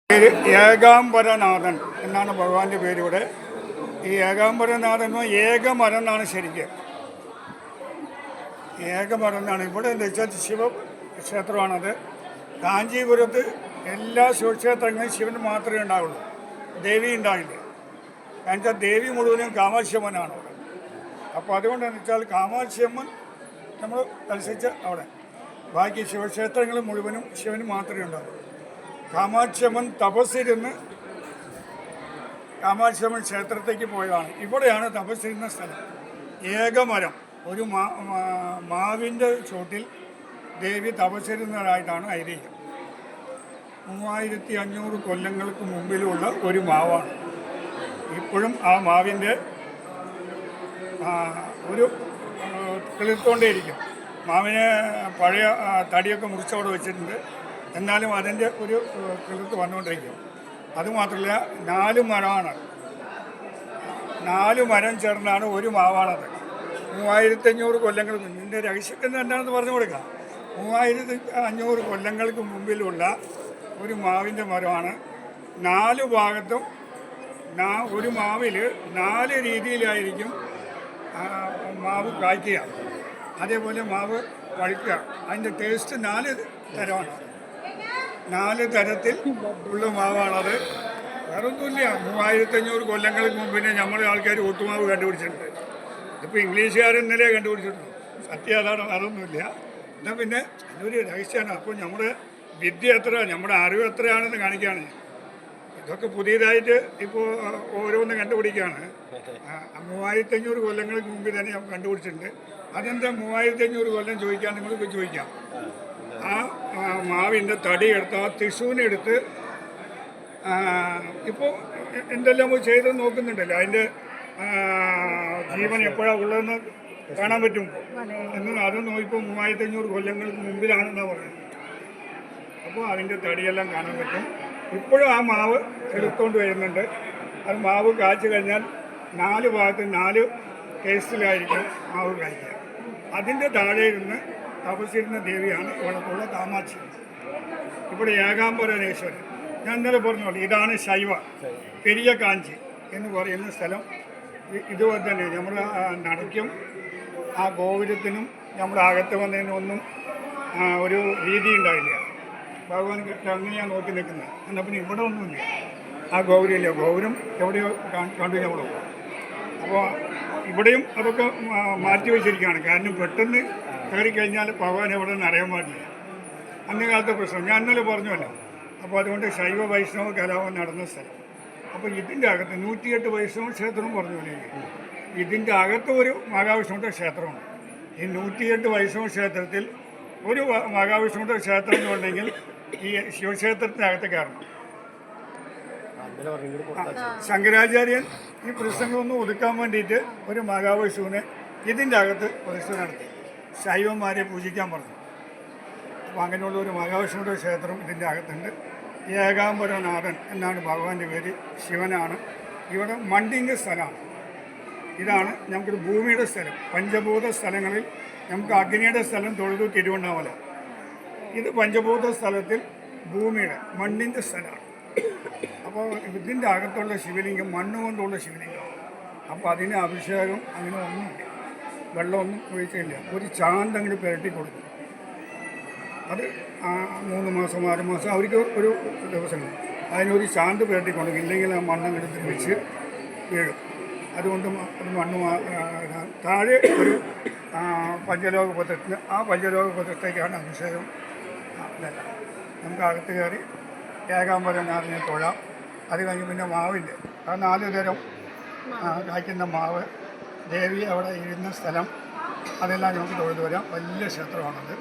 പേര് ഏകാംബരനാഥൻ എന്നാണ് ഭഗവാന്റെ പേര്. ഇവിടെ ഈ ഏകാംബരനാഥൻ ഏകമരം എന്നാണ് ശരിക്കും. ഏകമരം എന്നാണ്. ഇവിടെ എന്താ വെച്ചാൽ ശിവക്ഷേത്രമാണത്. കാഞ്ചീപുരത്ത് എല്ലാ ശിവക്ഷേത്രങ്ങളും ശിവന് മാത്രമേ ഉണ്ടാവുള്ളൂ, ദേവി ഉണ്ടാവില്ല. കാരണം വെച്ചാൽ ദേവി മുഴുവനും കാമാക്ഷിയമ്മനാണ് അവിടെ. അപ്പോൾ അതുകൊണ്ടെന്ന് വെച്ചാൽ കാമാക്ഷിയമ്മൻ നമ്മൾ ദർശിച്ച അവിടെ, ബാക്കി ശിവക്ഷേത്രങ്ങൾ മുഴുവനും ശിവന് മാത്രമേ ഉണ്ടാവൂ. കാമാക്ഷിയമ്മൻ തപസ്സിരുന്ന് കാമാക്ഷിയമ്മൻ ക്ഷേത്രത്തേക്ക് പോയതാണ്. ഇവിടെയാണ് തപസ്സിരുന്ന സ്ഥലം. ഏകമരം, ഒരു മാവിൻ്റെ ചോട്ടിൽ ദേവി തപസ്സിരുന്നതായിട്ടാണ് ഐതിഹ്യം. 3500 കൊല്ലങ്ങൾക്ക് മുമ്പിലുള്ള ഒരു മാവാണ്. ഇപ്പോഴും ആ മാവിൻ്റെ ഒരു കിളിർത്തോണ്ടേയിരിക്കും. മാവിനെ പഴയ തടിയൊക്കെ മുറിച്ചവിടെ വെച്ചിട്ടുണ്ട്, എന്നാലും അതിൻ്റെ ഒരു കിളിർത്ത് വന്നുകൊണ്ടിരിക്കും. അതുമാത്രമല്ല, 4 മരമാണ്. 4 മരം ചേർന്നാണ് ഒരു മാവാണത്. 3500 കൊല്ലങ്ങൾക്ക് ഇതിൻ്റെ രഹസ്യം എന്താണെന്ന് പറഞ്ഞു കൊടുക്കാം. 3500 കൊല്ലങ്ങൾക്ക് മുമ്പിലുള്ള ഒരു മാവിൻ്റെ മരമാണ്. 4 ഭാഗത്തും ഒരു മാവിൽ 4 രീതിയിലായിരിക്കും മാവ് കായ്ക്കുക. അതേപോലെ മാവ് പഴുക്കുക. അതിൻ്റെ ടേസ്റ്റ് 4 തരമാണ്. 4 തരത്തിൽ ഉള്ള മാവാണത്. വേറൊന്നുമില്ല. 3500 കൊല്ലങ്ങൾക്ക് മുമ്പിനെ നമ്മുടെ ആൾക്കാർ ഒട്ടുമാവ് കണ്ടുപിടിച്ചിട്ടുണ്ട്. ഇപ്പോൾ ഇംഗ്ലീഷുകാർ ഇന്നലെ കണ്ടുപിടിച്ചിട്ടുണ്ട്. സത്യം അതാണ്, അതൊന്നുമില്ല. എന്നാൽ പിന്നെ അതൊരു രഹസ്യമാണ്. അപ്പോൾ നമ്മുടെ വിദ്യ എത്ര, നമ്മുടെ അറിവ് എത്രയാണെന്ന് കാണിക്കുകയാണ്. ഇതൊക്കെ പുതിയതായിട്ട് ഇപ്പോൾ ഓരോന്ന് കണ്ടുപിടിക്കുകയാണ്. 3500 കൊല്ലങ്ങൾക്ക് മുമ്പിൽ തന്നെ ഞാൻ കണ്ടുപിടിച്ചിട്ടുണ്ട്. അതെന്താ 3500 കൊല്ലം ചോദിക്കാൻ നിങ്ങൾക്ക് ചോദിക്കാം. ആ മാവിൻ്റെ തടി എടുത്ത്, ആ തിഷൂനെടുത്ത് ഇപ്പോൾ എന്തെല്ലാം ചെയ്ത് നോക്കുന്നുണ്ടല്ലോ, അതിൻ്റെ ജീവൻ എപ്പോഴാണ് ഉള്ളതെന്ന് കാണാൻ പറ്റും എന്ന്. അതൊന്നും ഇപ്പോൾ 3500 കൊല്ലങ്ങൾക്ക് മുമ്പിലാണെന്നാണ് പറയുന്നത്. അപ്പോൾ അതിൻ്റെ തടിയെല്ലാം കാണാൻ പറ്റും. ഇപ്പോഴും ആ മാവ് എടുത്തുകൊണ്ട് വരുന്നുണ്ട്. അത് മാവ് കാച്ചു കഴിഞ്ഞാൽ 4 ഭാഗത്ത് 4 ടേസ്റ്റിലായിരിക്കും മാവ് കായ്ക്കുക. അതിൻ്റെ താഴെ ഇരുന്ന് തപസ്സിരുന്ന ദേവിയാണ് ഇവിടത്തുള്ള കാമാക്ഷി. ഇവിടെ ഏകാംബരേശ്വരൻ. ഞാൻ ഇന്നലെ പറഞ്ഞോളൂ, ഇതാണ് ശൈവ പെരിയ കാഞ്ചി എന്ന് പറയുന്ന സ്ഥലം. ഇതുപോലെ തന്നെ നമ്മൾ നടക്കും ആ ഗോപുരത്തിനും നമ്മുടെ അകത്ത് വന്നതിനൊന്നും ഒരു രീതി ഉണ്ടാവില്ല. ഭഗവാൻ അങ്ങനെയാണ് നോക്കി നിൽക്കുന്നത്. എന്നാൽ പിന്നെ ഇവിടെ ഒന്നുമില്ല, ആ ഗോപുരമില്ല. ഗോപുരം എവിടെയോ കണ്ടു നമ്മൾ. അപ്പോൾ ഇവിടെയും അതൊക്കെ മാറ്റി വെച്ചിരിക്കുകയാണ്. കാരണം പെട്ടെന്ന് കയറിക്കഴിഞ്ഞാൽ ഭഗവാൻ എവിടെ നിന്ന് അറിയാൻ പാടില്ല. അന്ന് കാലത്തെ പ്രശ്നം ഞാൻ ഇന്നലെ പറഞ്ഞല്ലോ. അപ്പോൾ അതുകൊണ്ട് ശൈവ വൈഷ്ണവ കലാപം നടന്ന സ്ഥലം. അപ്പോൾ ഇതിൻ്റെ അകത്ത് 108 വൈഷ്ണവ ക്ഷേത്രം പറഞ്ഞില്ലേ, ഇതിൻ്റെ അകത്ത് ഒരു മഹാവിഷ്ണുവിൻ്റെ ക്ഷേത്രമുണ്ട്. ഈ 108 വൈഷ്ണവ ക്ഷേത്രത്തിൽ ഒരു മഹാവിഷ്ണുവിൻ്റെ ക്ഷേത്രം എന്ന് പറഞ്ഞെങ്കിൽ ഈ ശിവക്ഷേത്രത്തിനകത്ത് കയറണം. ശങ്കരാചാര്യൻ ഈ പ്രശ്നങ്ങളൊന്നും ഒതുക്കാൻ വേണ്ടിയിട്ട് ഒരു മഹാവിഷ്ണുവിനെ ഇതിൻ്റെ അകത്ത് പ്രതിഷ്ഠ നടത്തി ശൈവന്മാരെ പൂജിക്കാൻ പറഞ്ഞു. അപ്പോൾ അങ്ങനെയുള്ള ഒരു മഹാവിഷ്ണുവിൻ്റെ ക്ഷേത്രം ഇതിൻ്റെ അകത്തുണ്ട്. ഏകാംബരനാഥൻ എന്നാണ് ഭഗവാന്റെ പേര്. ശിവനാണ്. ഇവിടെ മണ്ടിൻ്റെ സ്ഥലമാണ്. ഇതാണ് നമുക്കൊരു ഭൂമിയുടെ സ്ഥലം. പഞ്ചഭൂത സ്ഥലങ്ങളിൽ നമുക്ക് അഗ്നിയുടെ സ്ഥലം തൊഴുതു തിരുവണ്ണാമല. ഇത് പഞ്ചഭൂത സ്ഥലത്തിൽ ഭൂമിയുടെ മണ്ണിൻ്റെ സ്ഥലമാണ്. അപ്പോൾ ഇതിൻ്റെ അകത്തുള്ള ശിവലിംഗം മണ്ണ് കൊണ്ടുള്ള ശിവലിംഗം. അപ്പോൾ അതിന് അഭിഷേകം അങ്ങനെ ഒന്നുമില്ല, വെള്ളമൊന്നും ഒഴിക്കില്ല. ഒരു ചാന്തങ്ങോട്ട് പുരട്ടി കൊടുക്കും. അത് 3 മാസം 6 മാസം അവർക്ക് ഒരു ദിവസങ്ങൾ അതിനൊരു ചാന്ത് പുരട്ടി കൊടുക്കും. ഇല്ലെങ്കിൽ ആ മണ്ണങ്ങോട്ട് തിരിച്ച് വീഴും. അതുകൊണ്ട് അത് മണ്ണ് താഴെ ഒരു പഞ്ചലോക പത്രത്തിന്, ആ പഞ്ചലോക പത്രത്തേക്കാണ് അഭിഷേകം. നമുക്ക് അകത്ത് കയറി ഏകാംബരനാഥനെ തൊഴാം. അത് കഴിഞ്ഞ് പിന്നെ മാവിൻ്റെ ആ 4 തരം കായ്ക്കുന്ന മാവ്, ദേവി അവിടെ ഇരുന്ന സ്ഥലം, അതെല്ലാം നമുക്ക് തൊഴുതു വരാം. വലിയ ക്ഷേത്രമാണത്.